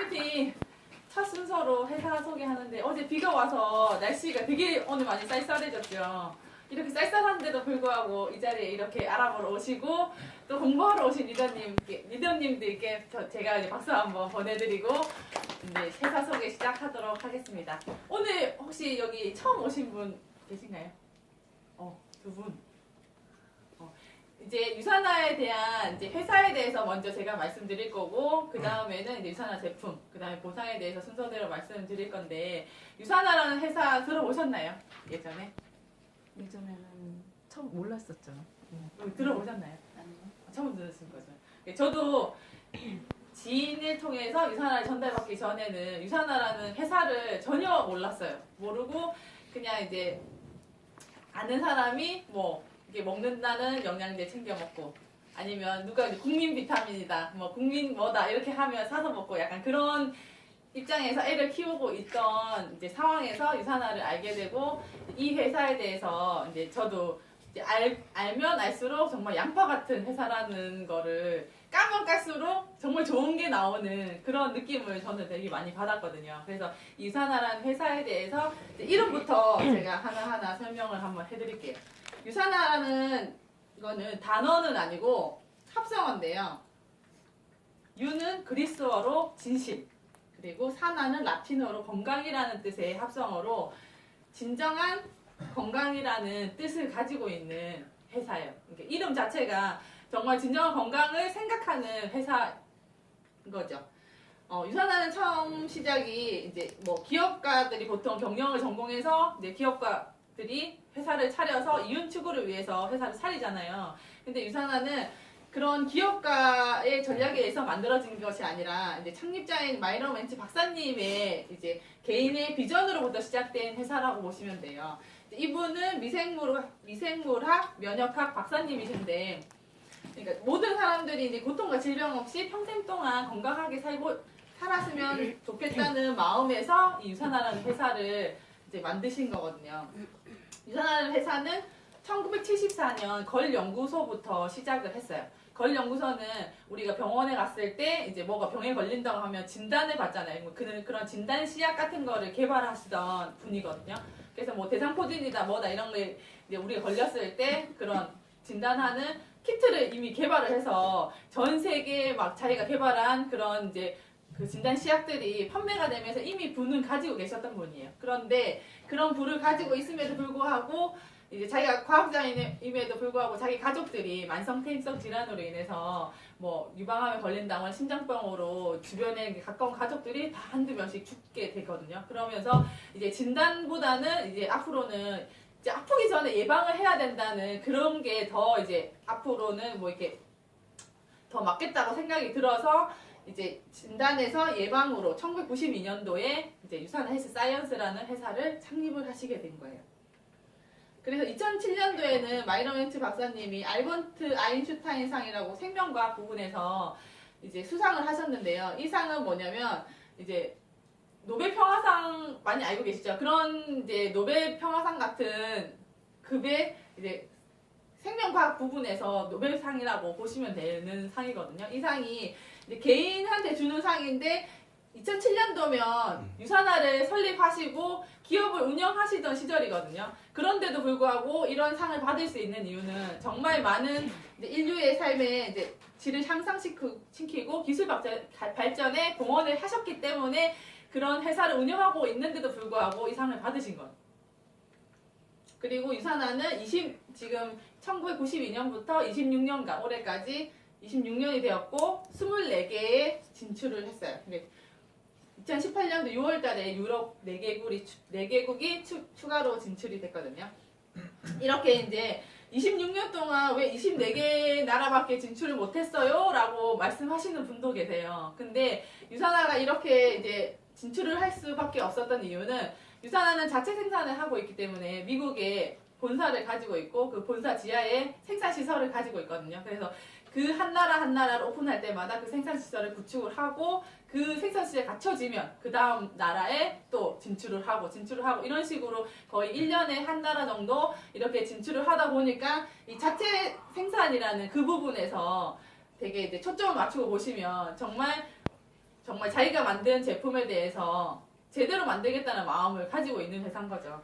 캠핑 첫 순서로 회사 소개하는데 어제 비가 와서 날씨가 되게 오늘 많이 쌀쌀해졌죠. 이렇게 쌀쌀한데도 불구하고 이 자리에 이렇게 알아보러 오시고 또 공부하러 오신 리더님들께 제가 이제 박수 한번 보내드리고 이제 회사 소개 시작하도록 하겠습니다. 오늘 혹시 여기 처음 오신 분 계신가요? 두 분. 이제 유산화에 대한 이제 회사에 대해서 먼저 제가 말씀드릴 거고 그 다음에는 이제 유산화 제품, 그 다음에 보상에 대해서 순서대로 말씀드릴 건데 저는 회사 들어보셨나요? 예전에? 예전에는 처음 몰랐었죠. 들어보셨나요? 아니요. 처음 들으신 거죠. 저도 지인을 통해서 유산화를 전달받기 전에는 유산화라는 회사를 전혀 몰랐어요. 모르고 그냥 이제 아는 사람이 뭐 이게 먹는다는 영양제 챙겨 먹고 아니면 누가 이제 국민 비타민이다, 뭐 국민 뭐다 이렇게 하면 사서 먹고 약간 그런 입장에서 애를 키우고 있던 이제 상황에서 유산화를 알게 되고 이 회사에 대해서 이제 저도 이제 알면 알수록 정말 양파 같은 회사라는 거를 까면 깔수록 정말 좋은 게 나오는 그런 느낌을 저는 되게 많이 받았거든요. 그래서 이 유산화라는 회사에 대해서 이제 이름부터 제가 하나하나 설명을 한번 해드릴게요. 유산화라는 거는 단어는 아니고 합성어인데요. 유는 그리스어로 진실, 그리고 산화는 라틴어로 건강이라는 뜻의 합성어로 진정한 건강이라는 뜻을 가지고 있는 회사예요. 그러니까 이름 자체가 정말 진정한 건강을 생각하는 회사인 거죠. 유산화는 처음 시작이 이제 뭐 기업가들이 보통 경영을 전공해서 이제 기업가들이 회사를 차려서 이윤 추구를 위해서 회사를 차리잖아요. 근데 유산화는 그런 기업가의 전략에 의해서 만들어진 것이 아니라 이제 창립자인 마이런 웬츠 박사님의 이제 개인의 비전으로부터 시작된 회사라고 보시면 돼요. 이분은 미생물학 면역학 박사님이신데, 그러니까 모든 사람들이 이제 고통과 질병 없이 평생 동안 건강하게 살았으면 좋겠다는 마음에서 이 유산화라는 회사를 이제 만드신 거거든요. 유산화라는 회사는 1974년 걸 연구소부터 시작을 했어요. 걸 연구소는 우리가 병원에 갔을 때 이제 뭐가 병에 걸린다고 하면 진단을 받잖아요. 그런 진단 시약 같은 거를 개발하시던 분이거든요. 그래서 뭐 대상포진이다 뭐다 이런 게 이제 우리가 걸렸을 때 그런 진단하는 키트를 이미 개발을 해서 전 세계에 막 자기가 개발한 그런 이제 그 진단 시약들이 판매가 되면서 이미 부는 가지고 계셨던 분이에요. 그런데 그런 부를 가지고 있음에도 불구하고 이제 자기가 과학자임에도 불구하고 자기 가족들이 만성폐인성 질환으로 인해서 뭐 유방암에 걸린다거나 심장병으로 주변에 가까운 가족들이 다 한두 명씩 죽게 되거든요. 그러면서 이제 진단보다는 이제 앞으로는 이제 아프기 전에 예방을 해야 된다는 그런 게 더 이제 앞으로는 뭐 이렇게 더 맞겠다고 생각이 들어서 이제 진단에서 예방으로 1992년도에 이제 유산화 헬스 사이언스라는 회사를 창립을 하시게 된 거예요. 그래서 2007년도에는 마이런 웬츠 박사님이 알버트 아인슈타인 상이라고 생명과학 부분에서 이제 수상을 하셨는데요. 이 상은 뭐냐면 이제 노벨 평화상 많이 알고 계시죠? 그런 이제 노벨 평화상 같은 급의 이제 생명과학 부분에서 노벨상이라고 보시면 되는 상이거든요. 이 상이 이제 개인한테 주는 상인데 2007년도면 유산화를 설립하시고 기업을 운영하시던 시절이거든요. 그런데도 불구하고 이런 상을 받을 수 있는 이유는 정말 많은 이제 인류의 삶의 이제 질을 향상시키고 기술 발전에 공헌을 하셨기 때문에 그런 회사를 운영하고 있는데도 불구하고 이 상을 받으신 것. 그리고 유산화는 지금 1992년부터 26년간 올해까지 26년이 되었고 24개에 진출을 했어요. 2018년도 6월달에 유럽 4개국이 추가로 진출이 됐거든요. 이렇게 이제 26년 동안 왜 24개 나라밖에 진출을 못했어요? 라고 말씀하시는 분도 계세요. 근데 유산화가 이렇게 이제 진출을 할 수밖에 없었던 이유는 유산화는 자체 생산을 하고 있기 때문에 미국에 본사를 가지고 있고 그 본사 지하에 생산시설을 가지고 있거든요. 그래서 그 한 나라 한 나라를 오픈할 때마다 그 생산시설을 구축을 하고 그 생산시설이 갖춰지면 그 다음 나라에 또 진출을 하고 이런 식으로 거의 1년에 한 나라 정도 이렇게 진출을 하다 보니까 이 자체 생산이라는 그 부분에서 되게 이제 초점을 맞추고 보시면 정말 정말 자기가 만든 제품에 대해서 제대로 만들겠다는 마음을 가지고 있는 회사인 거죠.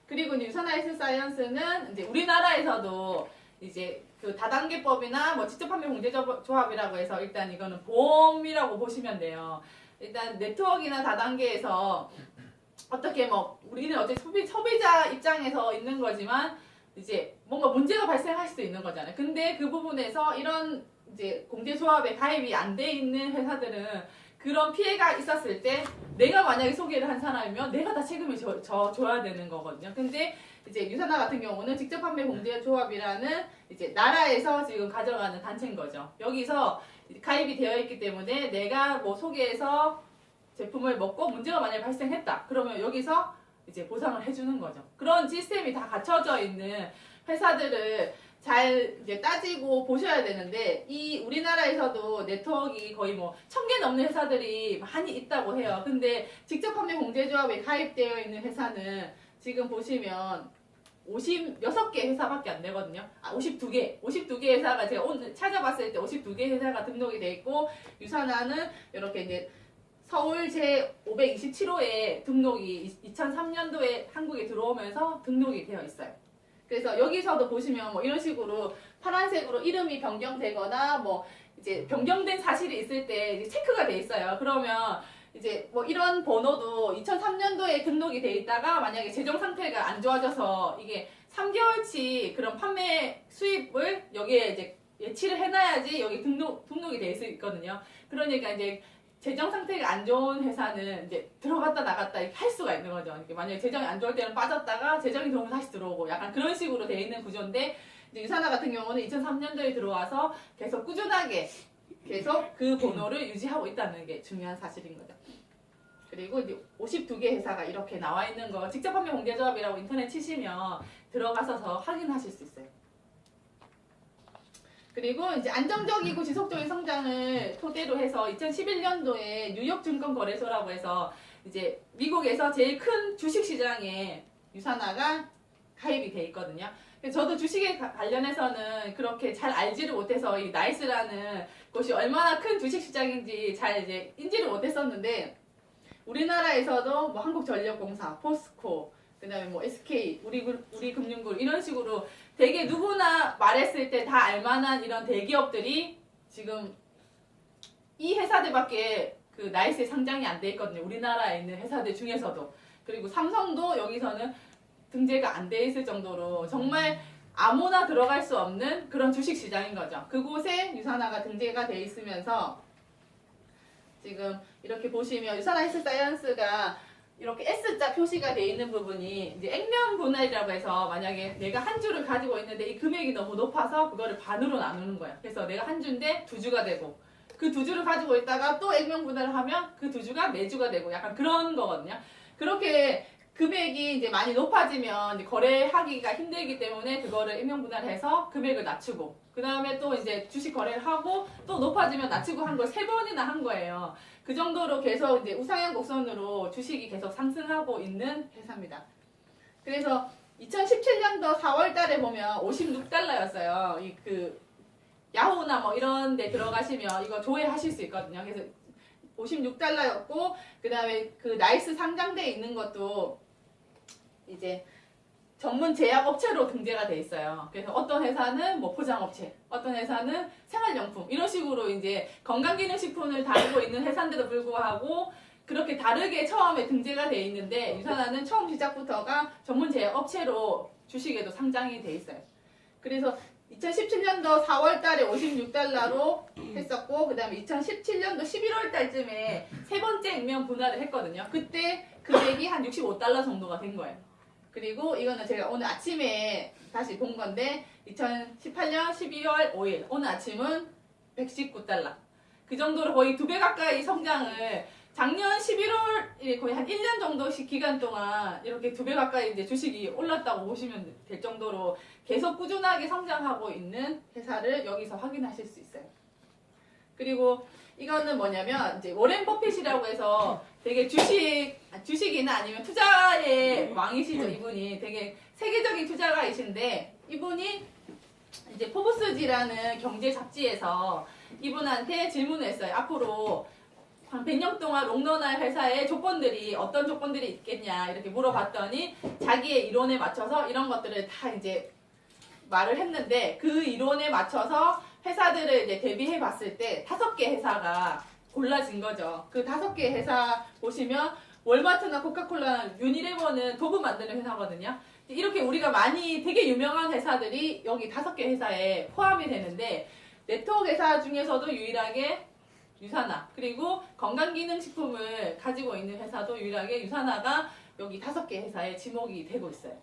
그리고 이제 유산화 헬스 사이언스는 이제 우리나라에서도 이제 그 다단계법이나 뭐 직접 판매 공제 조합이라고 해서 일단 이거는 보험이라고 보시면 돼요. 일단 네트워크나 다단계에서 어떻게 뭐 우리는 어차피 소비자 입장에서 있는 거지만 이제 뭔가 문제가 발생할 수도 있는 거잖아요. 근데 그 부분에서 이런 이제 공제조합에 가입이 안 돼 있는 회사들은 그런 피해가 있었을 때 내가 만약에 소개를 한 사람이면 내가 다 책임을 져줘야 되는 거거든요. 근데 이제 유산화 같은 경우는 직접 판매 공제조합이라는 이제 나라에서 지금 가져가는 단체인 거죠. 여기서 가입이 되어 있기 때문에 내가 뭐 소개해서 제품을 먹고 문제가 만약에 발생했다. 그러면 여기서 이제 보상을 해주는 거죠. 그런 시스템이 다 갖춰져 있는 회사들을 잘 이제 따지고 보셔야 되는데 이 우리나라에서도 네트워크가 거의 뭐 1000개 넘는 회사들이 많이 있다고 해요. 근데 직접 판매 공제조합에 가입되어 있는 회사는 지금 보시면 56개 회사밖에 안 되거든요. 52개 회사가 제가 오늘 찾아봤을 때 52개 회사가 등록이 돼 있고 유산화는 이렇게 이제 서울 제527호에 등록이 2003년도에 한국에 들어오면서 등록이 되어 있어요. 그래서 여기서도 보시면 뭐 이런 식으로 파란색으로 이름이 변경되거나 뭐 이제 변경된 사실이 있을 때 이제 체크가 돼 있어요. 그러면 이제 뭐 이런 번호도 2003년도에 등록이 돼 있다가 만약에 재정 상태가 안 좋아져서 이게 3개월치 그런 판매 수입을 여기에 이제 예치를 해놔야지 여기 등록이 돼 있거든요. 그러니까 이제 재정 상태가 안 좋은 회사는 이제 들어갔다 나갔다 이렇게 할 수가 있는 거죠. 이렇게 만약에 재정이 안 좋을 때는 빠졌다가 재정이 좋으면 다시 들어오고 약간 그런 식으로 돼 있는 구조인데 이제 유산화 같은 경우는 2003년도에 들어와서 계속 꾸준하게 계속 그 번호를 유지하고 있다는 게 중요한 사실인 거죠. 그리고 이제 52개 회사가 이렇게 나와 있는 거 직접 판매 공제조합이라고 인터넷 치시면 들어가셔서 확인하실 수 있어요. 그리고 이제 안정적이고 지속적인 성장을 토대로 해서 2011년도에 뉴욕 증권거래소라고 해서 이제 미국에서 제일 큰 주식시장에 유산화가 가입이 돼 있거든요. 저도 주식에 관련해서는 그렇게 잘 알지를 못해서 이 나이스라는 곳이 얼마나 큰 주식시장인지 잘 이제 인지를 못했었는데 우리나라에서도 뭐 한국전력공사, 포스코, 그다음에 뭐 SK, 우리 금융그룹 이런 식으로 되게 누구나 말했을 때 다 알만한 이런 대기업들이 지금 이 회사들밖에 그 나이스에 상장이 안 돼 있거든요. 우리나라에 있는 회사들 중에서도. 그리고 삼성도 여기서는 등재가 안 돼 있을 정도로 정말 아무나 들어갈 수 없는 그런 주식 시장인 거죠. 그곳에 유산화가 등재가 돼 있으면서 지금 이렇게 보시면 유산화 헬스 사이언스가 이렇게 S자 표시가 돼 있는 부분이 이제 액면 분할이라고 해서 만약에 내가 한 주를 가지고 있는데 이 금액이 너무 높아서 그거를 반으로 나누는 거야. 그래서 내가 한 주인데 2주가 되고 그 2주를 가지고 있다가 또 액면 분할을 하면 그 2주가 4주가 되고 약간 그런 거거든요. 그렇게 금액이 이제 많이 높아지면 이제 거래하기가 힘들기 때문에 그거를 액면 분할해서 금액을 낮추고 그 다음에 또 이제 주식 거래를 하고 또 높아지면 낮추고 한 걸 3번이나 한 거예요. 그 정도로 계속 이제 우상향 곡선으로 주식이 계속 상승하고 있는 회사입니다. 그래서 2017년도 4월 달에 보면 56달러였어요. 이 그 야후나 뭐 이런 데 들어가시면 이거 조회하실 수 있거든요. 그래서 56달러였고 그다음에 그 나이스 상장돼 있는 것도 이제 전문 제약업체로 등재가 돼 있어요. 그래서 어떤 회사는 뭐 포장업체, 어떤 회사는 생활용품 이런 식으로 이제 건강기능식품을 다루고 있는 회사인데도 불구하고 그렇게 다르게 처음에 등재가 돼 있는데 유산화는 처음 시작부터가 전문 제약업체로 주식에도 상장이 돼 있어요. 그래서 2017년도 4월 달에 56달러로 했었고 그 다음에 2017년도 11월 달쯤에 세 번째 액면 분할을 했거든요. 그때 금액이 한 65달러 정도가 된 거예요. 그리고 이거는 제가 오늘 아침에 다시 본 건데 2018년 12월 5일 오늘 아침은 119달러 그 정도로 거의 2배 가까이 성장을 작년 11월 거의 한 1년 정도씩 기간 동안 이렇게 2배 가까이 이제 주식이 올랐다고 보시면 될 정도로 계속 꾸준하게 성장하고 있는 회사를 여기서 확인하실 수 있어요. 그리고 이거는 뭐냐면 이제 워렌 버핏이라고 해서 되게 주식이나 아니면 투자의 왕이시죠. 이분이 되게 세계적인 투자가이신데 이분이 이제 포브스지라는 경제 잡지에서 이분한테 질문을 했어요. 앞으로 100년 동안 롱런할 회사의 조건들이 어떤 조건들이 있겠냐 이렇게 물어봤더니 자기의 이론에 맞춰서 이런 것들을 다 이제 말을 했는데 그 이론에 맞춰서 회사들을 이제 대비해 봤을 때 5개 회사가 골라진 거죠. 그 5개 회사 보시면 월마트나 코카콜라, 유니레버는 도구 만드는 회사거든요. 이렇게 우리가 많이 되게 유명한 회사들이 여기 5개 회사에 포함이 되는데 네트워크 회사 중에서도 유일하게 유산화 그리고 건강기능식품을 가지고 있는 회사도 유일하게 유산화가 여기 5개 회사에 지목이 되고 있어요.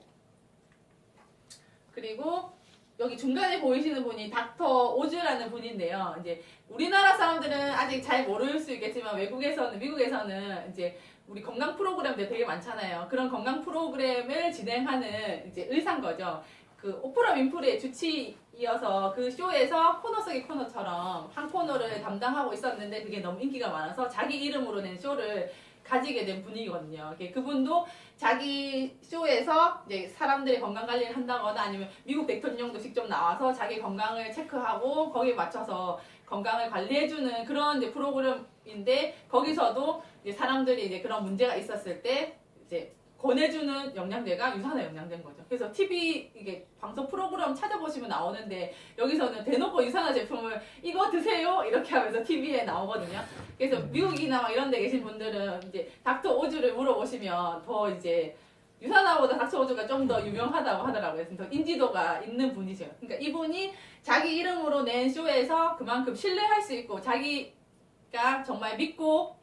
그리고 여기 중간에 보이시는 분이 닥터 오즈라는 분인데요. 이제 우리나라 사람들은 아직 잘 모를 수 있겠지만 미국에서는 이제 우리 건강 프로그램들 되게 많잖아요. 그런 건강 프로그램을 진행하는 이제 의사인 거죠. 그 오프라 윈프리의 주치이어서 그 쇼에서 코너 속의 코너처럼 한 코너를 담당하고 있었는데 그게 너무 인기가 많아서 자기 이름으로 낸 쇼를 가지게 된 분이거든요. 그분도 자기 쇼에서 이제 사람들의 건강 관리를 한다거나 아니면 미국 대통령도 직접 나와서 자기 건강을 체크하고 거기에 맞춰서 건강을 관리해주는 그런 이제 프로그램인데 거기서도 이제 사람들이 이제 그런 문제가 있었을 때 이제 권해주는 영양제가 유산화 영양제인 거죠. 그래서 TV 이게 방송 프로그램 찾아보시면 나오는데 여기서는 대놓고 유산화 제품을 이거 드세요 이렇게 하면서 TV에 나오거든요. 그래서 미국이나 막 이런 데 계신 분들은 이제 닥터 오즈를 물어보시면 더 이제 유산화보다 닥터 오즈가 좀 더 유명하다고 하더라고요. 그래서 인지도가 있는 분이죠. 그러니까 이분이 자기 이름으로 낸 쇼에서 그만큼 신뢰할 수 있고 자기가 정말 믿고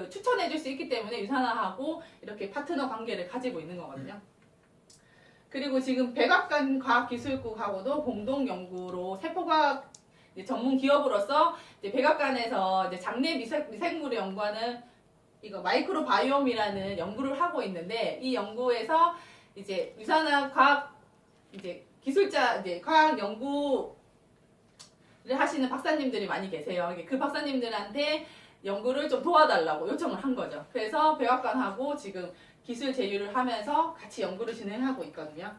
추천해줄 수 있기 때문에 유산화하고 이렇게 파트너 관계를 가지고 있는 거거든요. 그리고 지금 백악관 과학기술국하고도 공동 연구로 세포과학 전문 기업으로서 이제 백악관에서 이제 장내 미생물을 연구하는 이거 마이크로바이옴이라는 연구를 하고 있는데 이 연구에서 이제 유산화 과학 이제 기술자 이제 과학 연구를 하시는 박사님들이 많이 계세요. 그 박사님들한테 연구를 좀 도와달라고 요청을 한 거죠. 그래서 백악관하고 지금 기술 제휴를 하면서 같이 연구를 진행하고 있거든요.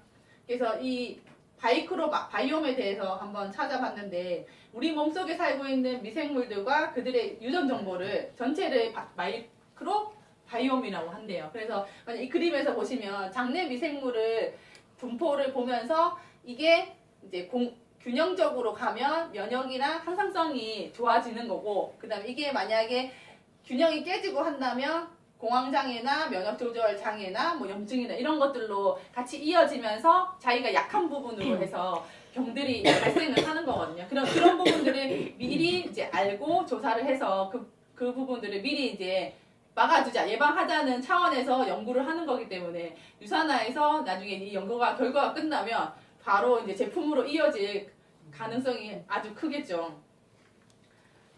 그래서 이 바이옴에 대해서 한번 찾아봤는데 우리 몸속에 살고 있는 미생물들과 그들의 유전 정보를 전체를 마이크로 바이옴이라고 한대요. 그래서 만약 이 그림에서 보시면 장내 미생물을 분포를 보면서 이게 이제 균형적으로 가면 면역이나 항상성이 좋아지는 거고 그 다음에 이게 만약에 균형이 깨지고 한다면 공황장애나 면역조절장애나 뭐 염증이나 이런 것들로 같이 이어지면서 자기가 약한 부분으로 해서 병들이 발생을 하는 거거든요. 그런 부분들을 미리 이제 알고 조사를 해서 그 부분들을 미리 이제 막아주자, 예방하자는 차원에서 연구를 하는 거기 때문에 유산화에서 나중에 이 결과가 끝나면 바로 이제 제품으로 이어질 가능성이 아주 크겠죠.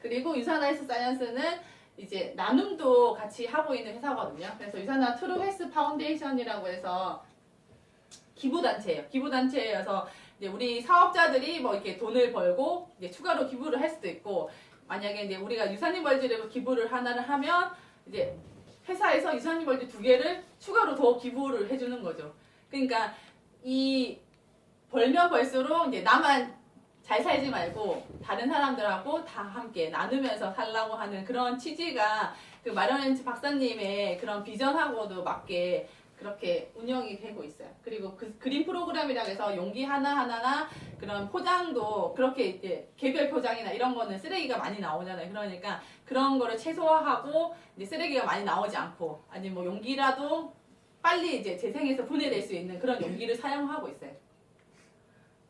그리고 유산화 헬스 사이언스는 이제 나눔도 같이 하고 있는 회사거든요. 그래서 유산화 트루 헬스 파운데이션이라고 해서 기부단체예요. 기부단체여서 이제 우리 사업자들이 뭐 이렇게 돈을 벌고 이제 추가로 기부를 할 수도 있고 만약에 이제 우리가 유산리벌지를 기부를 하나를 하면 이제 회사에서 유산리벌지 2개를 추가로 더 기부를 해주는 거죠. 그러니까 이 벌면 벌수록 이제 나만 잘 살지 말고 다른 사람들하고 다 함께 나누면서 살라고 하는 그런 취지가 그 마리언 박사님의 그런 비전하고도 맞게 그렇게 운영이 되고 있어요. 그리고 그 그린 프로그램이라고 해서 용기 하나하나나 그런 포장도 그렇게 이제 개별 포장이나 이런 거는 쓰레기가 많이 나오잖아요. 그러니까 그런 거를 최소화하고 이제 쓰레기가 많이 나오지 않고 아니면 뭐 용기라도 빨리 이제 재생해서 분해될 수 있는 그런 용기를 사용하고 있어요.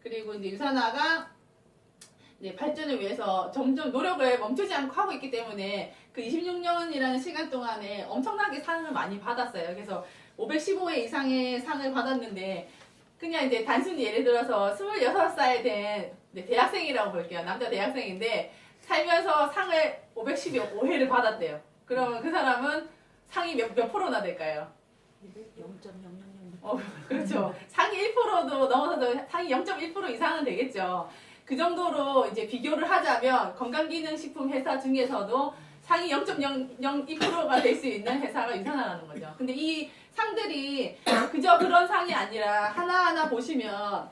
그리고 이제 유산화가 이제 발전을 위해서 점점 노력을 멈추지 않고 하고 있기 때문에 그 26년이라는 시간 동안에 엄청나게 상을 많이 받았어요. 그래서 515회 이상의 상을 받았는데 그냥 이제 단순히 예를 들어서 26살 된 대학생이라고 볼게요. 남자 대학생인데 살면서 상을 515회를 받았대요. 그러면 그 사람은 상이 몇 프로나 될까요? 0.000. 그렇죠. 상위 1%도 넘어서도 상위 0.1% 이상은 되겠죠. 그 정도로 이제 비교를 하자면 건강기능식품 회사 중에서도 상위 0.002%가 될 수 있는 회사가 유산화라는 거죠. 근데 이 상들이 그저 그런 상이 아니라 하나하나 보시면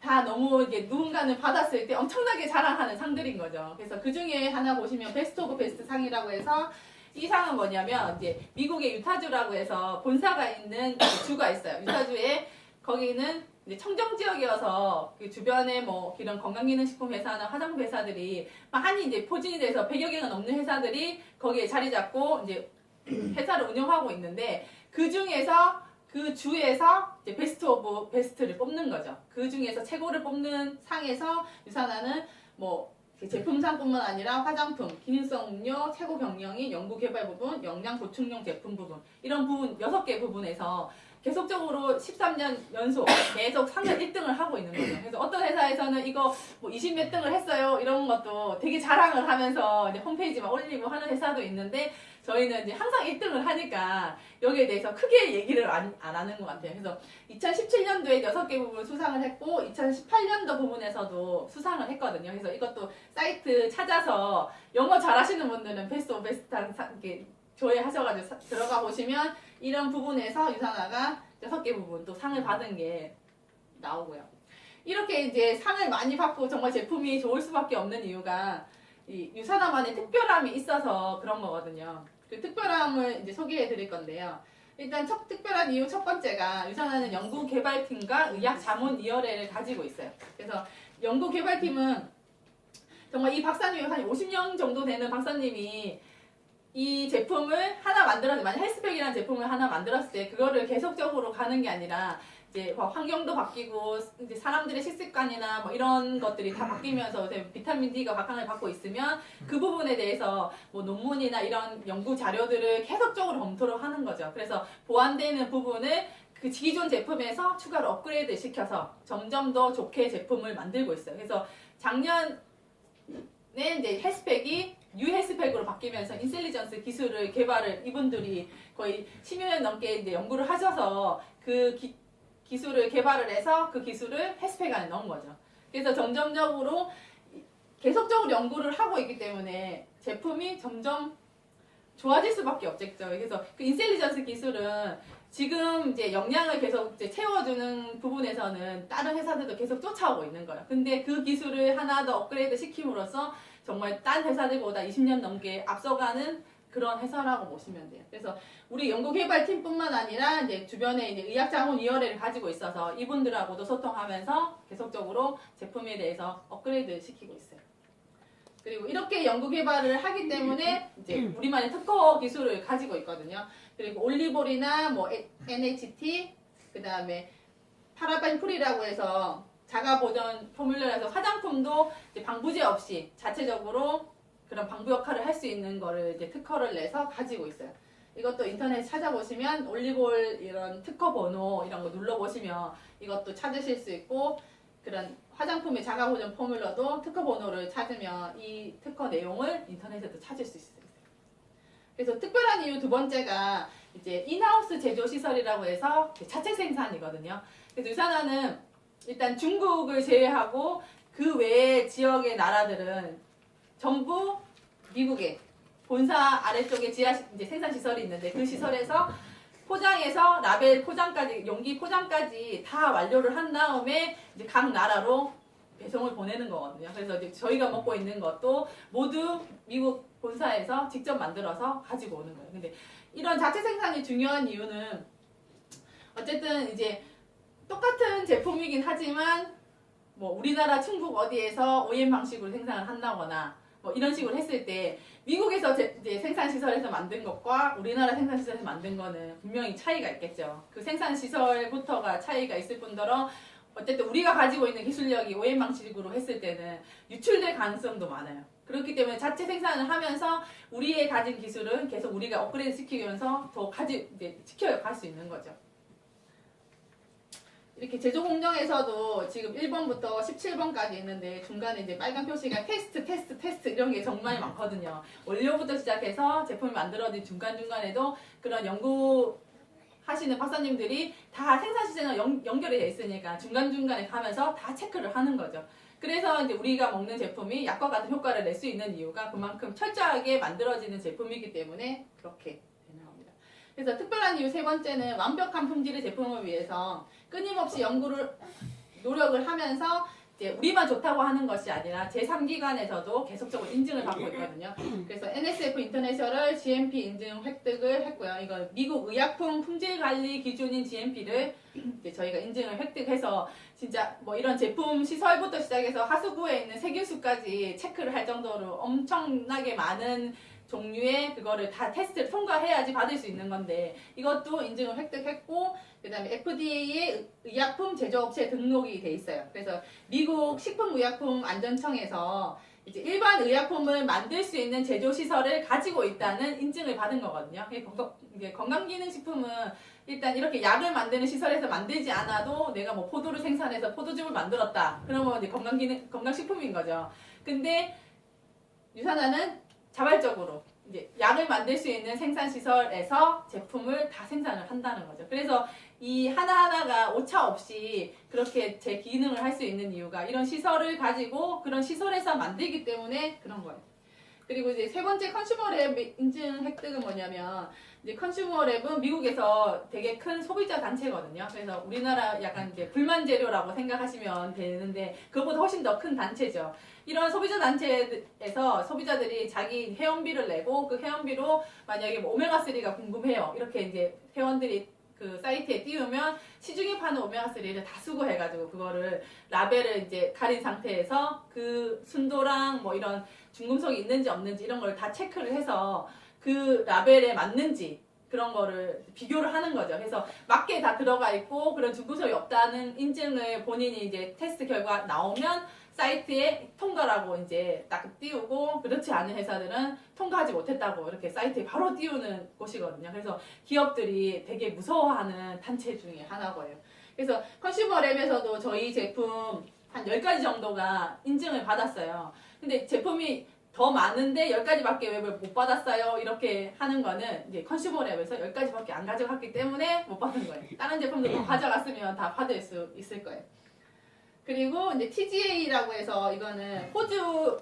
다 너무 이게 누군가는 받았을 때 엄청나게 자랑하는 상들인 거죠. 그래서 그 중에 하나 보시면 베스트 오브 베스트 상이라고 해서 이 상은 뭐냐면 이제 미국의 유타주라고 해서 본사가 있는 그 주가 있어요. 유타주에 거기는 이제 청정 지역이어서 그 주변에 뭐 이런 건강기능식품 회사나 화장품 회사들이 많이 이제 포진이 돼서 100여 개가 넘는 회사들이 거기에 자리 잡고 이제 회사를 운영하고 있는데 그 중에서 그 주에서 이제 베스트 오브 베스트를 뽑는 거죠. 그 중에서 최고를 뽑는 상에서 유산화는 뭐 제품상뿐만 아니라 화장품, 기능성 음료, 최고 경영이 연구개발 부분, 영양 보충용 제품 부분 이런 부분 6개 부분에서 계속적으로 13년 연속 계속 상을 1등을 하고 있는 거죠. 그래서 어떤 회사에서는 이거 뭐 20몇 등을 했어요 이런 것도 되게 자랑을 하면서 이제 홈페이지만 올리고 하는 회사도 있는데 저희는 이제 항상 1등을 하니까 여기에 대해서 크게 얘기를 안 하는 것 같아요. 그래서 2017년도에 6개 부분 수상을 했고 2018년도 부분에서도 수상을 했거든요. 그래서 이것도 사이트 찾아서 영어 잘하시는 분들은 베스트 오브 베스트 이렇게 조회하셔가지고 들어가 보시면 이런 부분에서 유산화가 6개 부분 또 상을 받은 게 나오고요. 이렇게 이제 상을 많이 받고 정말 제품이 좋을 수밖에 없는 이유가 이 유산화만의 특별함이 있어서 그런 거거든요. 그 특별함을 이제 소개해 드릴 건데요. 일단 특별한 이유 첫 번째가 유산화는 연구개발팀과 의학자문위원회를 가지고 있어요. 그래서 연구개발팀은 정말 이 박사님이 한 50년 정도 되는 박사님이 이 제품을 하나 만들었을 때, 만약 헬스백이라는 제품을 하나 만들었을 때 그거를 계속적으로 가는 게 아니라 이제 환경도 바뀌고 이제 사람들의 식습관이나 뭐 이런 것들이 다 바뀌면서 비타민 D가 각광을 받고 있으면 그 부분에 대해서 뭐 논문이나 이런 연구 자료들을 계속적으로 검토를 하는 거죠. 그래서 보완되는 부분을 그 기존 제품에서 추가로 업그레이드 시켜서 점점 더 좋게 제품을 만들고 있어요. 그래서 작년에 이제 헬스팩이 뉴 헬스팩으로 바뀌면서 인텔리전스 기술을 개발을 이분들이 거의 10여 년 넘게 이제 연구를 하셔서 그 기술을 개발을 해서 그 기술을 헬스팩 안에 넣은 거죠. 그래서 점점적으로 계속적으로 연구를 하고 있기 때문에 제품이 점점 좋아질 수밖에 없겠죠. 그래서 그 인텔리전스 기술은 지금 이제 영양을 계속 이제 채워주는 부분에서는 다른 회사들도 계속 쫓아오고 있는 거예요. 근데 그 기술을 하나 더 업그레이드 시킴으로써 정말 딴 회사들보다 20년 넘게 앞서가는 그런 회사라고 보시면 돼요. 그래서 우리 연구개발팀뿐만 아니라 이제 주변에 이제 의학자문위원회를 가지고 있어서 이분들하고도 소통하면서 계속적으로 제품에 대해서 업그레이드 시키고 있어요. 그리고 이렇게 연구개발을 하기 때문에 이제 우리만의 특허 기술을 가지고 있거든요. 그리고 올리볼이나 뭐 NHT, 그 다음에 파라벤풀이라고 해서 자가보존 포뮬러라서 화장품도 이제 방부제 없이 자체적으로 그런 방부 역할을 할 수 있는 거를 이제 특허를 내서 가지고 있어요. 이것도 인터넷 찾아보시면 올리볼 이런 특허 번호 이런 거 눌러보시면 이것도 찾으실 수 있고 그런 화장품의 자가보존 포뮬러도 특허 번호를 찾으면 이 특허 내용을 인터넷에도 찾을 수 있어요. 그래서 특별한 이유 두 번째가 이제 인하우스 제조 시설이라고 해서 자체 생산이거든요. 그래서 유산화는 일단 중국을 제외하고 그 외의 지역의 나라들은 전부 미국에 본사 아래쪽에 지하 이제 생산 시설이 있는데 그 시설에서 포장해서 라벨 포장까지 용기 포장까지 다 완료를 한 다음에 이제 각 나라로 배송을 보내는 거거든요. 그래서 이제 저희가 먹고 있는 것도 모두 미국 본사에서 직접 만들어서 가지고 오는 거예요. 근데 이런 자체 생산이 중요한 이유는 어쨌든 이제 똑같은 제품이긴 하지만 뭐 우리나라 충북 어디에서 OEM 방식으로 생산을 한다거나 뭐 이런 식으로 했을 때 미국에서 이제 생산 시설에서 만든 것과 우리나라 생산 시설에서 만든 거는 분명히 차이가 있겠죠. 그 생산 시설부터가 차이가 있을 뿐더러 어쨌든 우리가 가지고 있는 기술력이 OEM 방식으로 했을 때는 유출될 가능성도 많아요. 그렇기 때문에 자체 생산을 하면서 우리의 가진 기술은 계속 우리가 업그레이드 시키면서 더 이제 지켜갈 수 있는 거죠. 이렇게 제조 공정에서도 지금 1번부터 17번까지 있는데 중간에 이제 빨간 표시가 테스트 이런 게 정말 많거든요. 원료부터 시작해서 제품이 만들어진 중간중간에도 그런 연구 하시는 박사님들이 다 생산 시즌과 연결이 돼 있으니까 중간중간에 가면서 다 체크를 하는 거죠. 그래서 이제 우리가 먹는 제품이 약과 같은 효과를 낼 수 있는 이유가 그만큼 철저하게 만들어지는 제품이기 때문에 그렇게 되는 겁니다. 그래서 특별한 이유 세 번째는 완벽한 품질의 제품을 위해서 끊임없이 노력을 하면서 이제 우리만 좋다고 하는 것이 아니라 제3기관에서도 계속적으로 인증을 받고 있거든요. 그래서 NSF 인터내셔널 GMP 인증 획득을 했고요. 이거 미국 의약품 품질 관리 기준인 GMP를 이제 저희가 인증을 획득해서 진짜 뭐 이런 제품 시설부터 시작해서 하수구에 있는 세균수까지 체크를 할 정도로 엄청나게 많은 종류의 그거를 다 테스트를 통과해야지 받을 수 있는 건데 이것도 인증을 획득했고 그다음에 FDA의 의약품 제조업체 등록이 돼 있어요. 그래서 미국 식품의약품안전청에서 이제 일반 의약품을 만들 수 있는 제조 시설을 가지고 있다는 인증을 받은 거거든요. 이게 건강기능식품은 일단 이렇게 약을 만드는 시설에서 만들지 않아도 내가 뭐 포도를 생산해서 포도즙을 만들었다. 그러면 이제 건강식품인 거죠. 근데 유산화는 자발적으로 이제 약을 만들 수 있는 생산 시설에서 제품을 다 생산을 한다는 거죠. 그래서 이 하나하나가 오차 없이 그렇게 제 기능을 할 수 있는 이유가 이런 시설을 가지고 그런 시설에서 만들기 때문에 그런 거예요. 그리고 이제 세 번째 컨슈머랩 인증 획득은 뭐냐면 이제 컨슈머랩은 미국에서 되게 큰 소비자 단체거든요. 그래서 우리나라 약간 이제 불만 재료라고 생각하시면 되는데 그거보다 훨씬 더 큰 단체죠. 이런 소비자 단체에서 소비자들이 자기 회원비를 내고 그 회원비로 만약에 뭐 오메가3가 궁금해요. 이렇게 이제 회원들이 그 사이트에 띄우면 시중에 파는 오메가3를 다 수거해가지고 그거를 라벨을 이제 가린 상태에서 그 순도랑 뭐 이런 중금속이 있는지 없는지 이런 걸 다 체크를 해서 그 라벨에 맞는지 그런 거를 비교를 하는 거죠. 그래서 맞게 다 들어가 있고 그런 중금속이 없다는 인증을 본인이 이제 테스트 결과 나오면 사이트에 통과라고 이제 딱 띄우고 그렇지 않은 회사들은 통과하지 못했다고 이렇게 사이트에 바로 띄우는 곳이거든요. 그래서 기업들이 되게 무서워하는 단체 중에 하나고요. 그래서 컨슈머랩에서도 저희 제품 한 10가지 정도가 인증을 받았어요. 근데 제품이 더 많은데 10가지밖에 왜 못 받았어요? 이렇게 하는 거는 이제 컨슈머랩에서 10가지밖에 안 가져갔기 때문에 못 받은 거예요. 다른 제품도 더 가져갔으면 다 받을 수 있을 거예요. 그리고 이제 TGA라고 해서 이거는 호주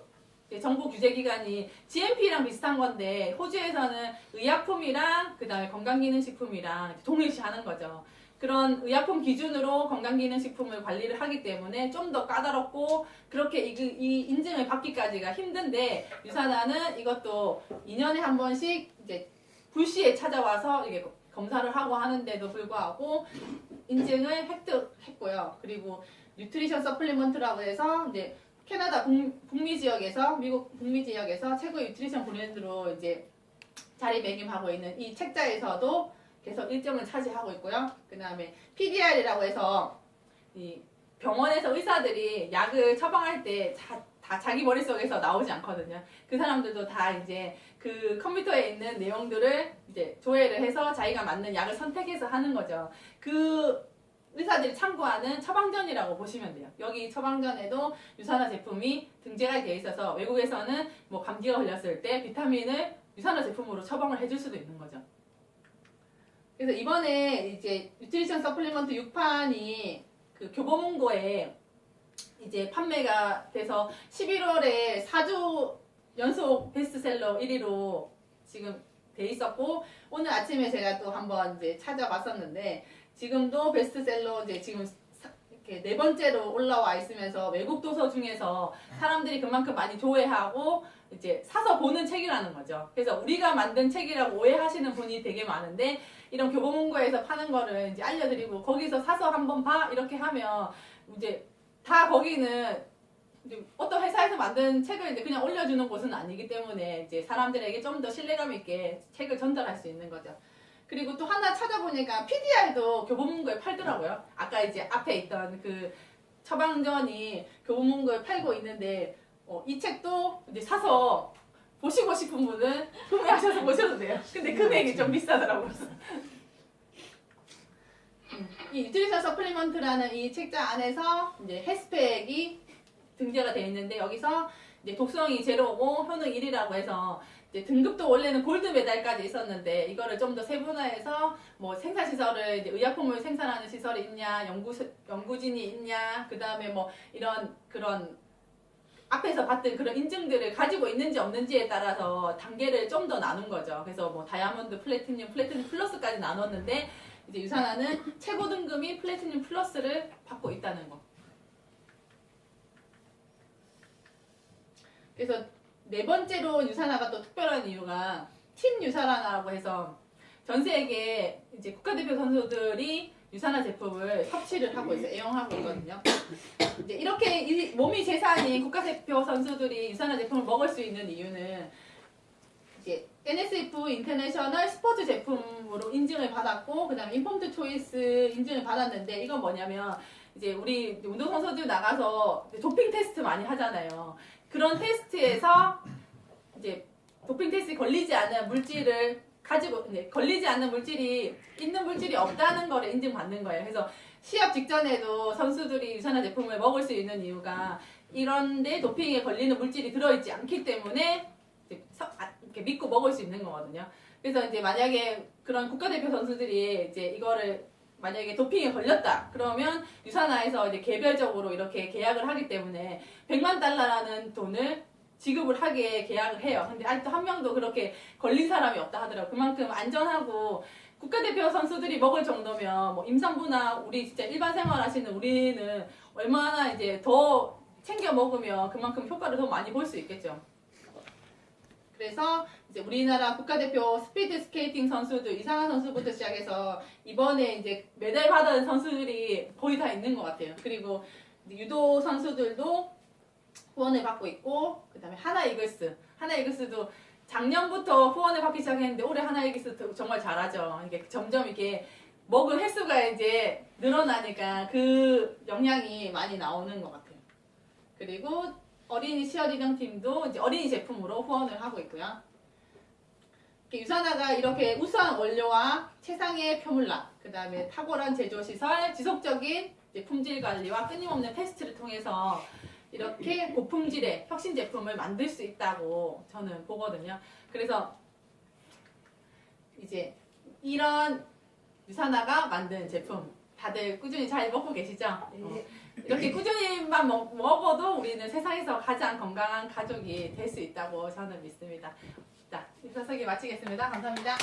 정부 규제기관이 GMP랑 비슷한 건데 호주에서는 의약품이랑 그다음에 건강기능식품이랑 동일시하는 거죠. 그런 의약품 기준으로 건강기능식품을 관리를 하기 때문에 좀 더 까다롭고 그렇게 이 인증을 받기까지가 힘든데 유산화는 이것도 2년에 한 번씩 이제 불시에 찾아와서 이게 검사를 하고 하는데도 불구하고 인증을 획득했고요. 그리고 뉴트리션 서플리먼트라고 해서 이제 캐나다 북미 지역에서 미국 북미 지역에서 최고의 뉴트리션 브랜드로 이제 자리매김하고 있는 이 책자에서도 계속 1점을 차지하고 있고요. 그 다음에 PDR이라고 해서 이 병원에서 의사들이 약을 처방할 때 다 자기 머릿속에서 나오지 않거든요. 그 사람들도 다 이제 그 컴퓨터에 있는 내용들을 이제 조회를 해서 자기가 맞는 약을 선택해서 하는 거죠. 그 의사들이 참고하는 처방전이라고 보시면 돼요. 여기 처방전에도 유산화 제품이 등재가 되어 있어서 외국에서는 뭐 감기가 걸렸을 때 비타민을 유산화 제품으로 처방을 해줄 수도 있는 거죠. 그래서 이번에 이제 뉴트리션 서플리먼트 6판이 그 교보문고에 이제 판매가 돼서 11월에 4주 연속 베스트셀러 1위로 지금 돼 있었고 오늘 아침에 제가 또 한번 이제 찾아봤었는데 지금도 베스트셀러 이제 지금 이렇게 4번째로 올라와 있으면서 외국 도서 중에서 사람들이 그만큼 많이 조회하고 이제 사서 보는 책이라는 거죠. 그래서 우리가 만든 책이라고 오해하시는 분이 되게 많은데 이런 교보문고에서 파는 거를 이제 알려드리고 거기서 사서 한번 봐 이렇게 하면 이제 다 거기는 이제 어떤 회사에서 만든 책을 이제 그냥 올려주는 곳은 아니기 때문에 이제 사람들에게 좀 더 신뢰감 있게 책을 전달할 수 있는 거죠. 그리고 또 하나 찾아보니까 PDR도 교보문고에 팔더라고요. 아까 이제 앞에 있던 그 처방전이 교보문고에 팔고 있는데 이 책도 이제 사서 보시고 싶은 분은 구매하셔서 보셔도 돼요. 근데 금액이 좀 비싸더라고요. 이 뉴트리션 서플리먼트라는 이 책자 안에서 이제 헬스팩이 등재가 되어 있는데 여기서 이제 독성이 제로고 효능 1이라고 해서 이제 등급도 원래는 골드 메달까지 있었는데 이거를 좀 더 세분화해서 뭐 생산 시설을 이제 의약품을 생산하는 시설이 있냐, 연구진이 있냐, 그 다음에 뭐 이런 그런 앞에서 봤던 그런 인증들을 가지고 있는지 없는지에 따라서 단계를 좀 더 나눈 거죠. 그래서 뭐 다이아몬드, 플래티늄 플러스까지 나눴는데 이제 유산화는 최고 등급이 플래티늄 플러스를 받고 있다는 거. 그래서 네 번째로 유산화가 또 특별한 이유가 팀 유산화라고 해서 전 세계 이제 국가대표 선수들이 유산화 제품을 섭취를 하고 있어요. 애용하고 있거든요. 이제 이렇게 몸이 재산인 국가대표 선수들이 유산화 제품을 먹을 수 있는 이유는 이제 NSF 인터내셔널 스포츠 제품으로 인증을 받았고, 그다음에 인폼드 초이스 인증을 받았는데, 이건 뭐냐면 이제 우리 운동 선수들 나가서 도핑 테스트 많이 하잖아요. 그런 테스트에서 이제 도핑 테스트에 걸리지 않은 물질을 가지고 걸리지 않는 물질이 있는 물질이 없다는 거를 인증받는 거예요. 그래서 시합 직전에도 선수들이 유산화 제품을 먹을 수 있는 이유가 이런데 도핑에 걸리는 물질이 들어있지 않기 때문에 이렇게 믿고 먹을 수 있는 거거든요. 그래서 이제 만약에 그런 국가대표 선수들이 이제 이거를 만약에 도핑에 걸렸다 그러면 유산화에서 이제 개별적으로 이렇게 계약을 하기 때문에 100만 달러라는 돈을 지급을 하게 계약을 해요. 근데 아직도 한 명도 그렇게 걸린 사람이 없다 하더라고요. 그만큼 안전하고 국가대표 선수들이 먹을 정도면 뭐 임산부나 우리 진짜 일반 생활 하시는 우리는 얼마나 이제 더 챙겨 먹으면 그만큼 효과를 더 많이 볼 수 있겠죠. 그래서 이제 우리나라 국가대표 스피드 스케이팅 선수들, 이상한 선수부터 시작해서 이번에 이제 메달 받은 선수들이 거의 다 있는 것 같아요. 그리고 유도 선수들도 후원을 받고 있고, 그 다음에 하나이글스도 작년부터 후원을 받기 시작했는데 올해 하나이글스 정말 잘하죠. 이게 점점 이렇게 먹은 횟수가 이제 늘어나니까 그 영향이 많이 나오는 것 같아요. 그리고 어린이 치어리딩 팀도 이제 어린이 제품으로 후원을 하고 있고요. 유산화가 이렇게 우수한 원료와 최상의 표물라, 그 다음에 탁월한 제조 시설, 지속적인 이제 품질 관리와 끊임없는 테스트를 통해서 이렇게 고품질의 혁신 제품을 만들 수 있다고 저는 보거든요. 그래서 이제 이런 유산화가 만든 제품 다들 꾸준히 잘 먹고 계시죠? 이렇게 꾸준히만 먹어도 우리는 세상에서 가장 건강한 가족이 될 수 있다고 저는 믿습니다. 자, 인사석이 마치겠습니다. 감사합니다.